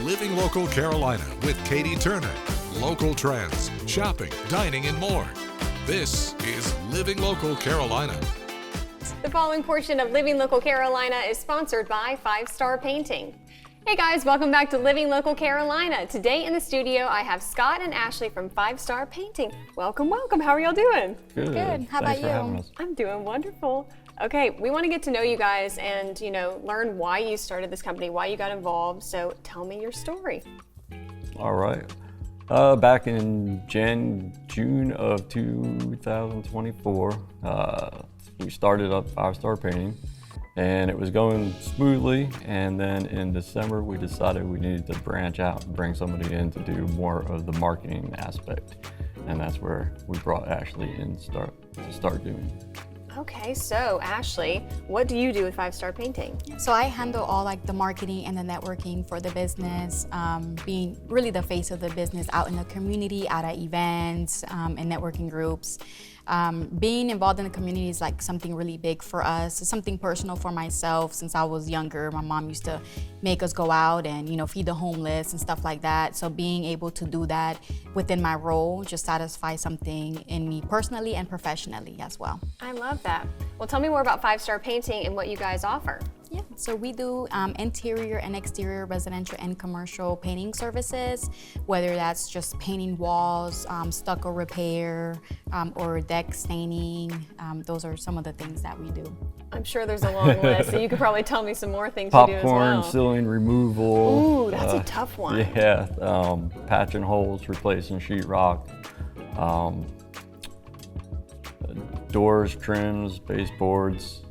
Living Local Carolina with Katie Turner. Local trends, shopping, dining, and more. This is Living Local Carolina. The following portion of Living Local Carolina is sponsored by 5 Star Painting. Hey guys, welcome back to Living Local Carolina. Today in the studio, I have Scott and Ashley from 5 Star Painting. Welcome, welcome. How are y'all doing? Good. How about you? I'm doing wonderful. Okay, we want to get to know you guys and, learn why you started this company, why you got involved. So tell me your story. All right. Back in June of 2024, we started up 5 Star Painting, and it was going smoothly. And then in December, we decided we needed to branch out and bring somebody in to do more of the marketing aspect. And that's where we brought Ashley in to start doing. Okay, so Ashley, what do you do with 5 Star Painting? So I handle all like the marketing and the networking for the business, being really the face of the business out in the community, out at events and networking groups. Being involved in the community is like something really big for us. It's something personal for myself. Since I was younger, my mom used to make us go out and, feed the homeless and stuff like that. So being able to do that within my role just satisfies something in me personally and professionally as well. I love that. Well, tell me more about 5 Star Painting and what you guys offer. Yeah, so we do interior and exterior residential and commercial painting services, whether that's just painting walls, stucco repair, or deck staining. Those are some of the things that we do. I'm sure there's a long list, so you could probably tell me some more things you do as well. Popcorn, ceiling removal. Ooh, that's a tough one. Yeah, patching holes, replacing sheetrock, doors, trims, baseboards,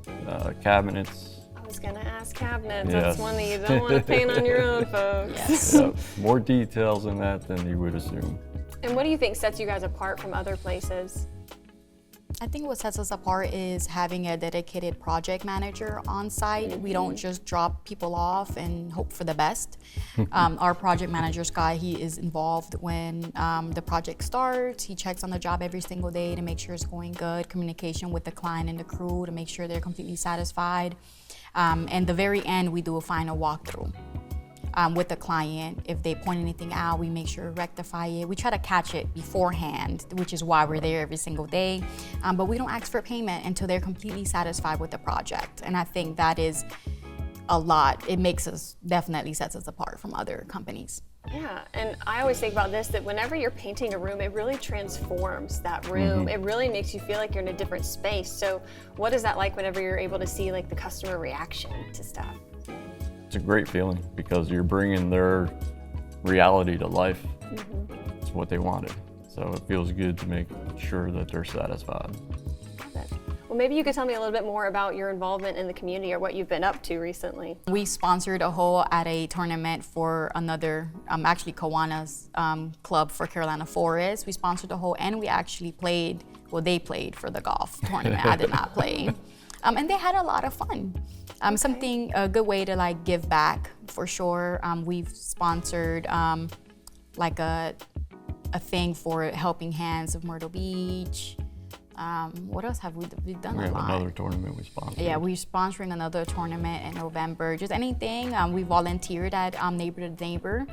cabinets. I was gonna ask cabinets. Yes. That's one that you don't want to paint on your own, folks. Yes. Yeah, more details in that than you would assume. And what do you think sets you guys apart from other places? I think what sets us apart is having a dedicated project manager on site. We don't just drop people off and hope for the best. Our project manager, Scott, he is involved when the project starts. He checks on the job every single day to make sure it's going good, communication with the client and the crew to make sure they're completely satisfied. And the very end, we do a final walkthrough. With the client. If they point anything out, we make sure to rectify it. We try to catch it beforehand, which is why we're there every single day. But we don't ask for payment until they're completely satisfied with the project. And I think that is a lot. It definitely sets us apart from other companies. Yeah, and I always think about this, that whenever you're painting a room, it really transforms that room. It really makes you feel like you're in a different space. So what is that like whenever you're able to see like the customer reaction to stuff? It's a great feeling because you're bringing their reality to life. It's what they wanted. So it feels good to make sure that they're satisfied. Well, maybe you could tell me a little bit more about your involvement in the community or what you've been up to recently. We sponsored a hole at a tournament for another, actually Kiwanis club for Carolina Forest. We sponsored the hole and we actually they played for the golf tournament. I did not play. And they had a lot of fun. A good way to like give back for sure. We've sponsored like a thing for Helping Hands of Myrtle Beach. What else have we done? We've done We a have lot. another tournament we sponsored. Yeah, we're sponsoring another tournament in November. Just anything. We volunteered at Neighbor to Neighbor.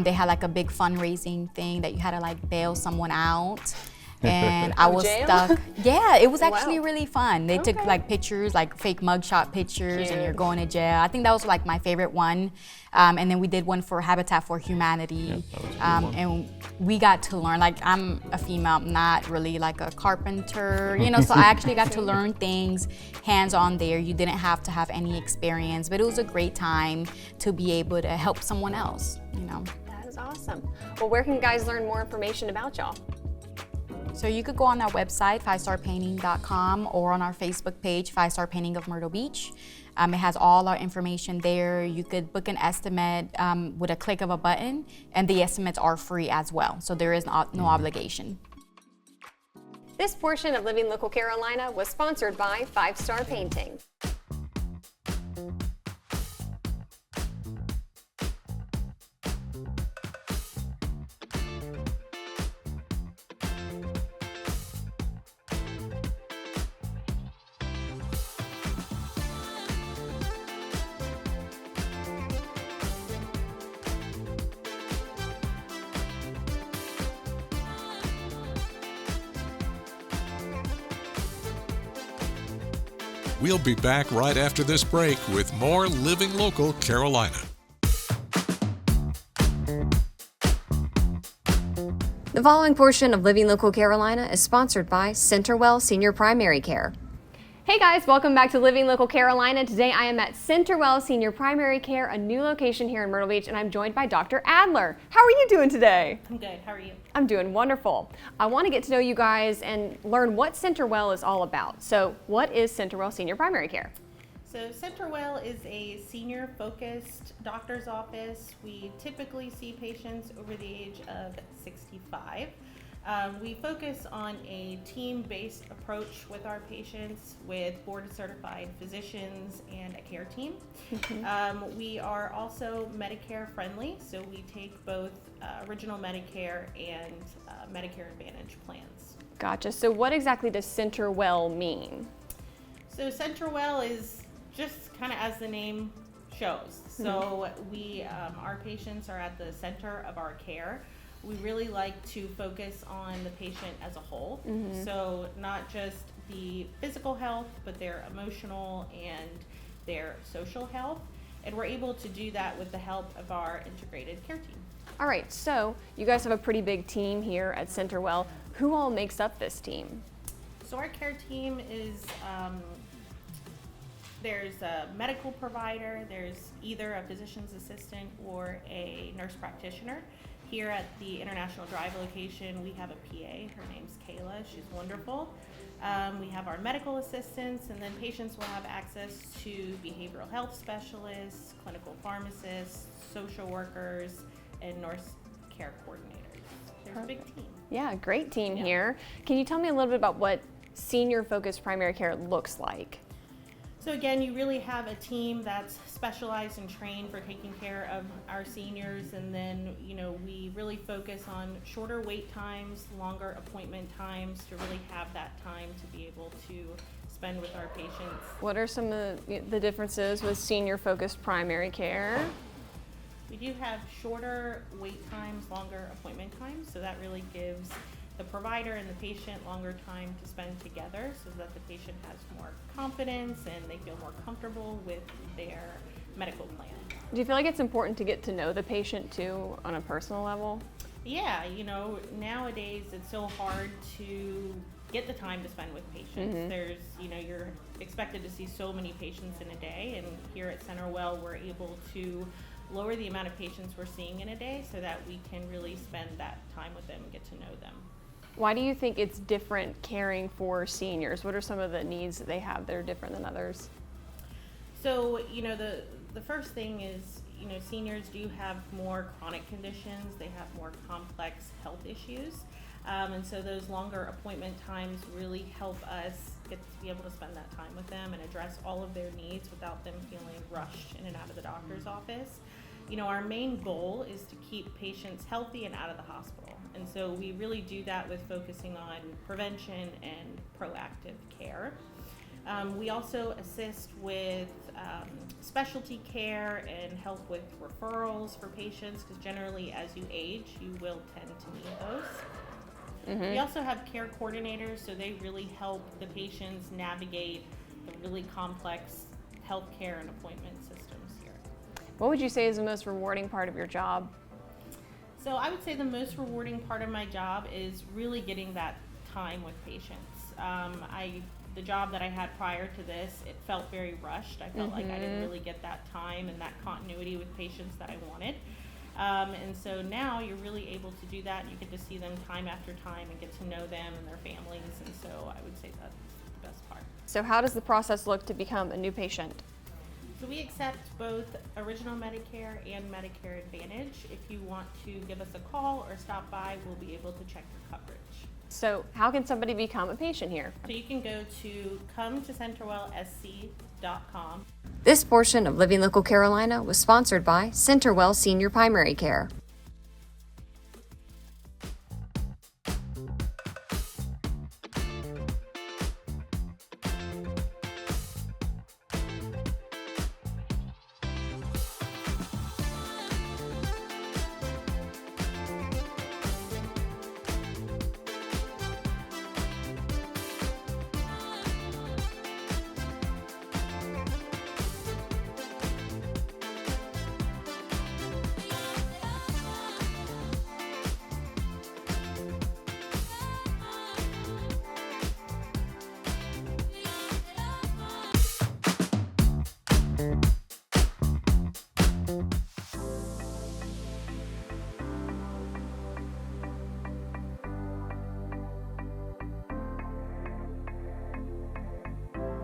They had like a big fundraising thing that you had to like bail someone out. And I was jail? stuck. Yeah, it was Wow. actually really fun. They took like pictures, like fake mugshot pictures, and you're Cute. going to jail. I think that was like my favorite one. And then we did one for Habitat for Humanity. Yeah, that was a good one. And we got to learn, like I'm a female, I'm not really like a carpenter, so I actually got to learn things hands-on there. You didn't have to have any experience, but it was a great time to be able to help someone else, That is awesome. Well, where can guys learn more information about y'all? So you could go on our website, 5starpainting.com, or on our Facebook page, 5 Star Painting of Myrtle Beach. It has all our information there. You could book an estimate with a click of a button, and the estimates are free as well. So there is no obligation. This portion of Living Local Carolina was sponsored by 5 Star Painting. We'll be back right after this break with more Living Local Carolina. The following portion of Living Local Carolina is sponsored by Centerwell Senior Primary Care. Hey guys, welcome back to Living Local Carolina. Today I am at Centerwell Senior Primary Care, a new location here in Myrtle Beach, and I'm joined by Dr. Adler. How are you doing today? I'm good. How are you? I'm doing wonderful. I want to get to know you guys and learn what Centerwell is all about. So what is Centerwell Senior Primary Care? So Centerwell is a senior-focused doctor's office. We typically see patients over the age of 65. We focus on a team-based approach with our patients with board-certified physicians and a care team. We are also Medicare friendly, so we take both Original Medicare and Medicare Advantage plans. Gotcha. So what exactly does Centerwell mean? So Centerwell is just kind of as the name shows. So our patients are at the center of our care. We really like to focus on the patient as a whole. So not just the physical health, but their emotional and their social health. And we're able to do that with the help of our integrated care team. All right, so you guys have a pretty big team here at Centerwell. Who all makes up this team? So our care team is, there's a medical provider, there's either a physician's assistant or a nurse practitioner. Here at the International Drive location, we have a PA. Her name's Kayla. She's wonderful. We have our medical assistants, and then patients will have access to behavioral health specialists, clinical pharmacists, social workers, and nurse care coordinators. There's a big team. Yeah, great team here. Can you tell me a little bit about what senior-focused primary care looks like? So again, you really have a team that's specialized and trained for taking care of our seniors, and then we really focus on shorter wait times, longer appointment times to really have that time to be able to spend with our patients. What are some of the differences with senior-focused primary care? We do have shorter wait times, longer appointment times, so that really gives the provider and the patient longer time to spend together so that the patient has more confidence and they feel more comfortable with their medical plan. Do you feel like it's important to get to know the patient too on a personal level? Yeah, nowadays it's so hard to get the time to spend with patients. There's, you're expected to see so many patients in a day, and here at Centerwell we're able to lower the amount of patients we're seeing in a day so that we can really spend that time with them and get to know them. Why do you think it's different caring for seniors? What are some of the needs that they have that are different than others? So, the first thing is, seniors do have more chronic conditions. They have more complex health issues. And so those longer appointment times really help us get to be able to spend that time with them and address all of their needs without them feeling rushed in and out of the doctor's office. Our main goal is to keep patients healthy and out of the hospital. And so we really do that with focusing on prevention and proactive care. We also assist with specialty care and help with referrals for patients, because generally as you age, you will tend to need those. We also have care coordinators, so they really help the patients navigate the really complex healthcare and appointment systems here. What would you say is the most rewarding part of your job? So I would say the most rewarding part of my job is really getting that time with patients. The job that I had prior to this, it felt very rushed. I felt like I didn't really get that time and that continuity with patients that I wanted. And so now you're really able to do that. You get to see them time after time and get to know them and their families. And so I would say that's the best part. So how does the process look to become a new patient? So we accept both Original Medicare and Medicare Advantage. If you want to give us a call or stop by, we'll be able to check your coverage. So how can somebody become a patient here? So you can go to ComeToCenterwellSC.com. This portion of Living Local Carolina was sponsored by Centerwell Senior Primary Care.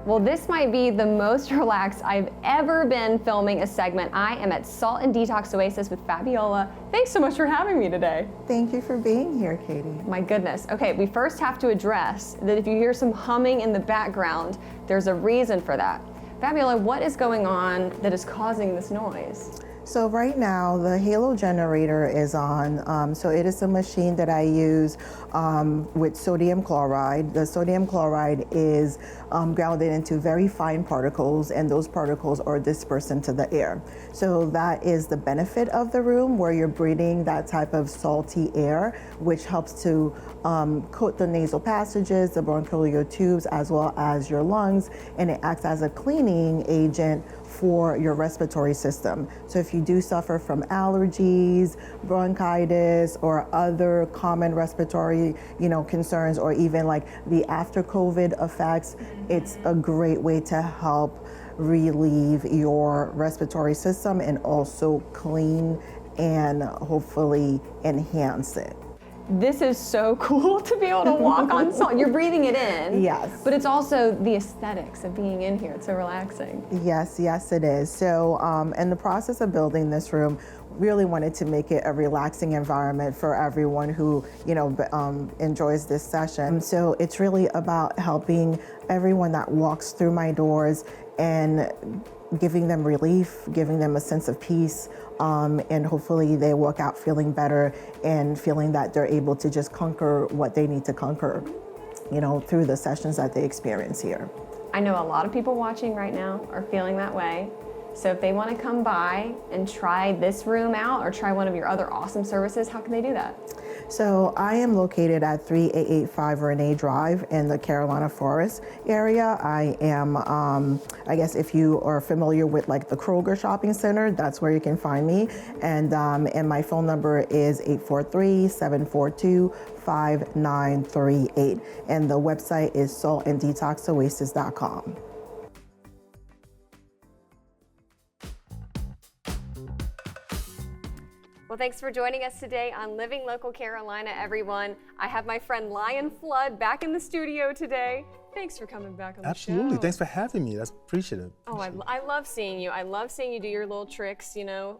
Well, this might be the most relaxed I've ever been filming a segment. I am at Salt and Detox Oasis with Fabiola. Thanks so much for having me today. Thank you for being here, Katie. My goodness. Okay, we first have to address that if you hear some humming in the background, there's a reason for that. Fabiola, what is going on that is causing this noise? So right now the Halo generator is on. So it is a machine that I use with sodium chloride. The sodium chloride is grounded into very fine particles, and those particles are dispersed into the air. So that is the benefit of the room, where you're breathing that type of salty air, which helps to coat the nasal passages, the bronchial tubes, as well as your lungs, and it acts as a cleaning agent for your respiratory system. So if you do suffer from allergies, bronchitis, or other common respiratory, concerns, or even like the after COVID effects, it's a great way to help relieve your respiratory system and also clean and hopefully enhance it. This is so cool to be able to walk on salt. You're breathing it in. Yes. But it's also the aesthetics of being in here. It's so relaxing. Yes, it is. So in the process of building this room, really wanted to make it a relaxing environment for everyone who, enjoys this session. So it's really about helping everyone that walks through my doors and giving them relief, giving them a sense of peace, and hopefully they walk out feeling better and feeling that they're able to just conquer what they need to conquer, through the sessions that they experience here. I know a lot of people watching right now are feeling that way. So if they want to come by and try this room out or try one of your other awesome services, how can they do that? So I am located at 3885 Renee Drive in the Carolina Forest area. I am, I guess if you are familiar with like the Kroger Shopping Center, that's where you can find me. And my phone number is 843-742-5938. And the website is saltanddetoxoasis.com. Well, thanks for joining us today on Living Local Carolina, everyone. I have my friend Lion Flood back in the studio today. Thanks for coming back on the show. Absolutely. Thanks for having me. That's appreciative. Oh, I love seeing you. I love seeing you do your little tricks,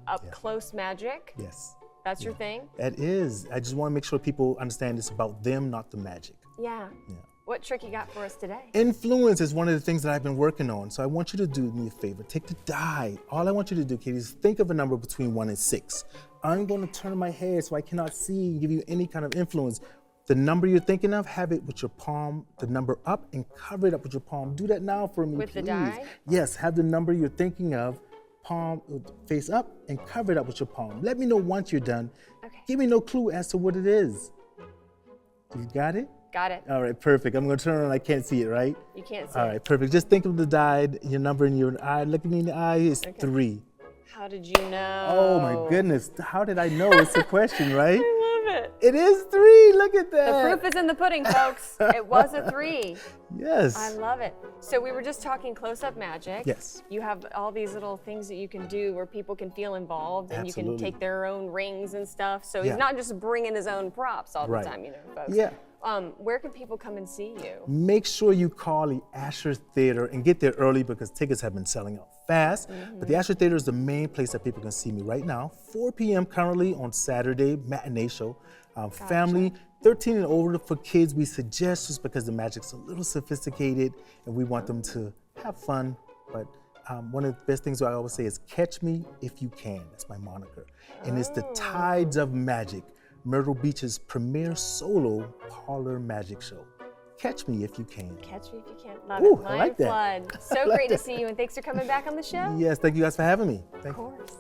up close magic. Yes. That's your thing? That is. I just want to make sure people understand it's about them, not the magic. Yeah. What trick you got for us today? Influence is one of the things that I've been working on. So I want you to do me a favor. Take the die. All I want you to do, Katie, is think of a number between 1 and 6. I'm going to turn my head so I cannot see and give you any kind of influence. The number you're thinking of, have it with your palm, the number up, and cover it up with your palm. Do that now for me, with please. The die? Yes, have the number you're thinking of, palm face up, and cover it up with your palm. Let me know once you're done. Okay. Give me no clue as to what it is. You got it? Got it. All right, perfect. I'm going to turn around. I can't see it, right? You can't see All right, perfect. Just think of the die, your number in your eye. Look at me in the eye. It's 3. How did you know? Oh, my goodness. How did I know? It's a question, right? I love it. It is 3. Look at The that. proof is in the pudding, folks. It was a 3. Yes. I love it. So we were just talking close-up magic. Yes. You have all these little things that you can do where people can feel involved, and you can Absolutely. take their own rings and stuff. So Yeah. he's not just bringing his own props all Right. the time, folks. Yeah. Where can people come and see you? Make sure you call the Asher Theater and get there early because tickets have been selling out fast. But the Asher Theater is the main place that people can see me right now. 4 p.m. currently on Saturday, matinee show. Family, 13 and older for kids, we suggest just because the magic's a little sophisticated and we want them to have fun. But one of the best things I always say is catch me if you can. That's my moniker. And it's the Tides of Magic, Myrtle Beach's premier solo parlor magic show. Catch me if you can. Catch me if you can. Love Ooh, it. I Lion like that. Flood. So great to see you, and thanks for coming back on the show. Yes, thank you guys for having me. Of Thank you. course.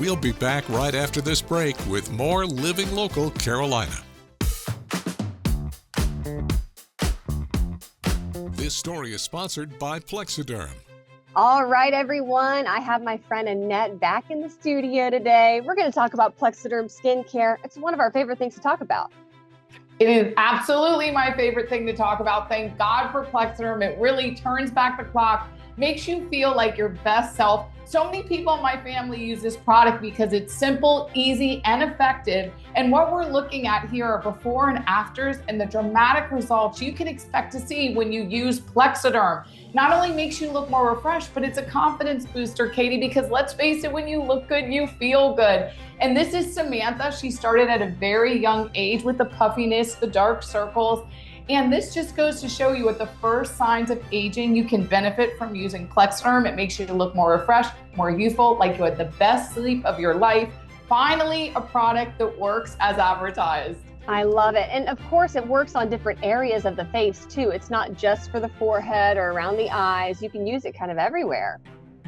We'll be back right after this break with more Living Local Carolina. This story is sponsored by Plexiderm. All right, everyone. I have my friend Annette back in the studio today. We're going to talk about Plexiderm skincare. It's one of our favorite things to talk about. It is absolutely my favorite thing to talk about. Thank God for Plexiderm. It really turns back the clock, makes you feel like your best self. So many people in my family use this product because it's simple, easy, and effective. And what we're looking at here are before and afters and the dramatic results you can expect to see when you use Plexiderm. Not only makes you look more refreshed, but it's a confidence booster, Katie, because let's face it, when you look good, you feel good. And this is Samantha. She started at a very young age with the puffiness, the dark circles. And this just goes to show you at the first signs of aging, you can benefit from using Plexiderm. It makes you look more refreshed, more youthful, like you had the best sleep of your life. Finally, a product that works as advertised. I love it. And of course, it works on different areas of the face too. It's not just for the forehead or around the eyes. You can use it kind of everywhere.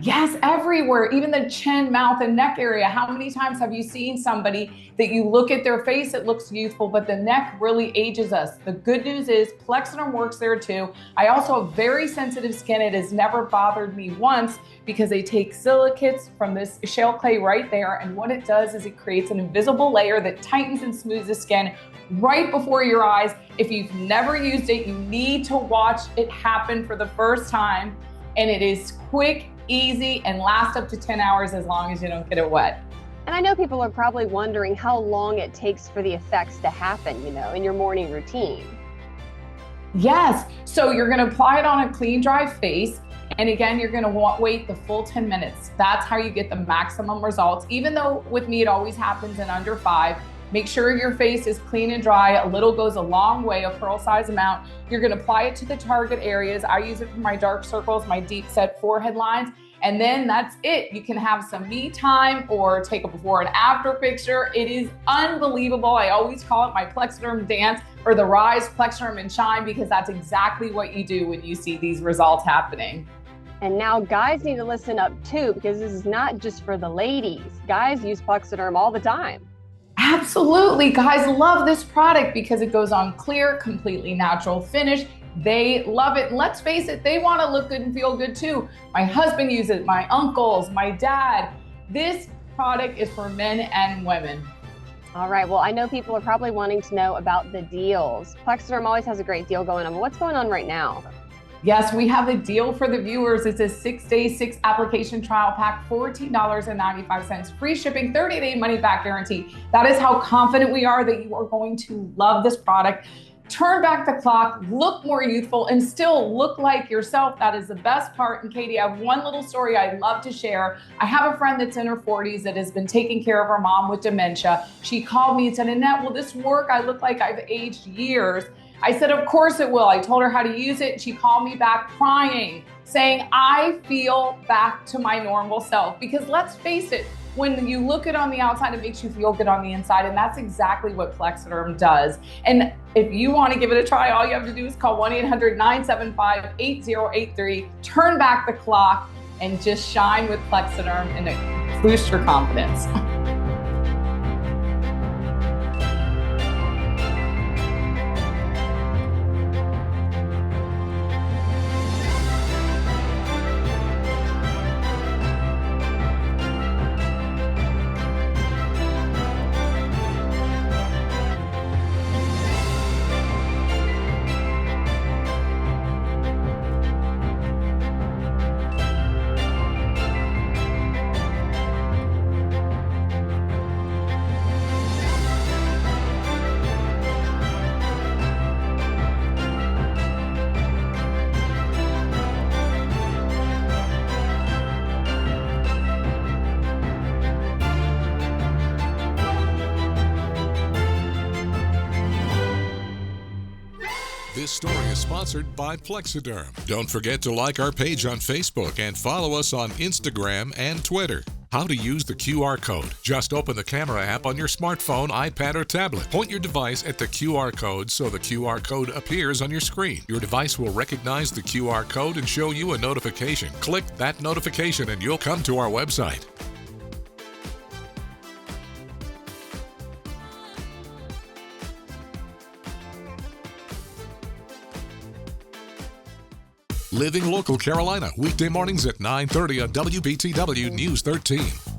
Yes, everywhere, even the chin, mouth, and neck area. How many times have you seen somebody that you look at their face, it looks youthful, but the neck really ages us? The good news is Plexiderm works there too. I also have very sensitive skin. It has never bothered me once because they take silicates from this shale clay right there. And what it does is it creates an invisible layer that tightens and smooths the skin right before your eyes. If you've never used it, you need to watch it happen for the first time. And it is quick, easy, and lasts up to 10 hours as long as you don't get it wet. And I know people are probably wondering how long it takes for the effects to happen, in your morning routine. Yes, so you're gonna apply it on a clean, dry face. And again, you're gonna wait the full 10 minutes. That's how you get the maximum results. Even though with me, it always happens in under 5. Make sure your face is clean and dry. A little goes a long way, a pearl size amount. You're gonna apply it to the target areas. I use it for my dark circles, my deep set forehead lines, and then that's it. You can have some me time or take a before and after picture. It is unbelievable. I always call it my Plexiderm dance or the rise, Plexiderm and shine, because that's exactly what you do when you see these results happening. And now guys need to listen up too, because this is not just for the ladies. Guys use Plexiderm all the time. Absolutely. Guys love this product because it goes on clear, completely natural finish. They love it. Let's face it, they want to look good and feel good too. My husband uses it, my uncles, my dad. This product is for men and women. All right. Well, I know people are probably wanting to know about the deals. Plexiderm always has a great deal going on, but what's going on right now? Yes, we have a deal for the viewers. It's a 6-day, 6-application trial pack, $14.95, free shipping, 30-day money-back guarantee. That is how confident we are that you are going to love this product. Turn back the clock, look more youthful, and still look like yourself. That is the best part. And Katie, I have one little story I'd love to share. I have a friend that's in her 40s that has been taking care of her mom with dementia. She called me and said, Annette, will this work? I look like I've aged years. I said, of course it will. I told her how to use it. She called me back crying, saying, I feel back to my normal self. Because let's face it, when you look it on the outside, it makes you feel good on the inside. And that's exactly what Plexiderm does. And if you want to give it a try, all you have to do is call 1-800-975-8083, turn back the clock, and just shine with Plexiderm and boost your confidence. This story is sponsored by Plexiderm. Don't forget to like our page on Facebook and follow us on Instagram and Twitter. How to use the QR code. Just open the camera app on your smartphone, iPad, or tablet. Point your device at the QR code so the QR code appears on your screen. Your device will recognize the QR code and show you a notification. Click that notification and you'll come to our website. Living Local Carolina, weekday mornings at 9:30 on WBTW News 13.